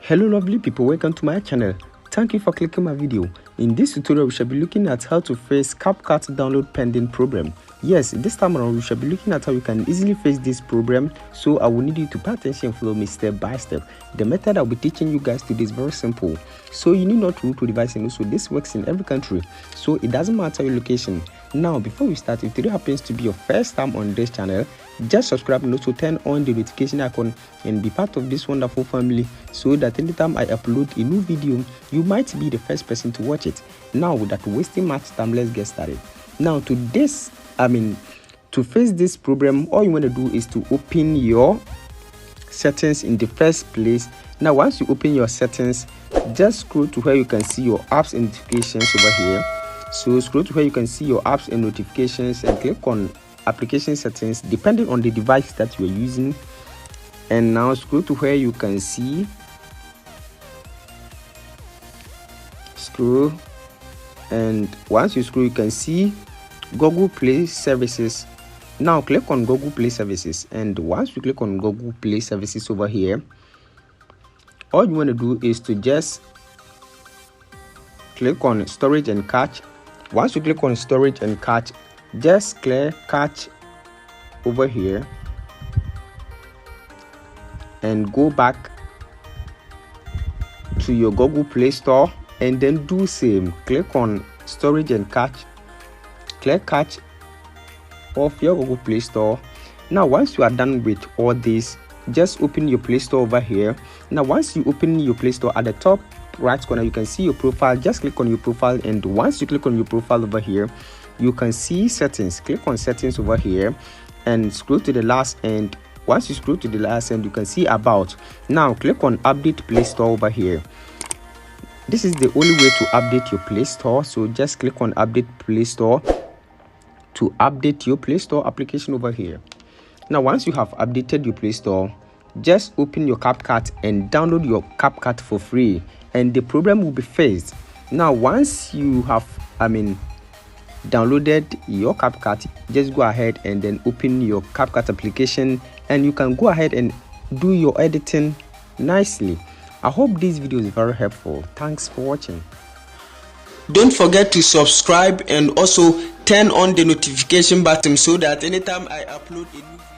Hello lovely people, welcome to my channel. Thank you for clicking my video. In this tutorial we shall be looking at how to face Capcut download pending program. Yes, this time around we shall be looking at how you can easily face this program, so I will need you to pay attention and follow me step by step. The method I'll be teaching you guys today is very simple, so you need not root to device, and also this works in every country, so it doesn't matter your location. Now before we start, if today happens to be your first time on this channel, just subscribe and also turn on the notification icon and be part of this wonderful family, so that anytime I upload a new video you might be the first person to watch it. Now without wasting much time, let's get started. Now to face this problem, all you want to do is to open your settings in the first place. Now once you open your settings, just scroll to where you can see your apps and notifications over here. So scroll to where you can see your apps and notifications and click on application settings depending on the device that you are using. And now scroll to where you can see and once you scroll you can see Google Play Services. Now click on Google Play Services, and once you click on Google Play Services over here, all you want to do is to just click on storage and cache. Once you click on storage and cache, just clear cache over here and go back to your Google Play Store and then do same. Click on storage and cache, clear cache of your Google Play Store. Now once you are done with all this, just open your Play Store over here. Now once you open your Play Store, at the top right corner you can see your profile. Just click on your profile, and once you click on your profile over here you can see settings. Click on settings over here and scroll to the last end. Once you scroll to the last end you can see about. Now click on update Play Store over here. This is the only way to update your Play Store, so just click on update Play Store to update your Play Store application over here. Now once you have updated your Play Store, just open your Capcut and download your Capcut for free, and the problem will be fixed. Now once you have downloaded your Capcut, just go ahead and then open your Capcut application, and you can go ahead and do your editing nicely. I hope this video is very helpful. Thanks for watching. Don't forget to subscribe and also turn on the notification button so that anytime I upload a new video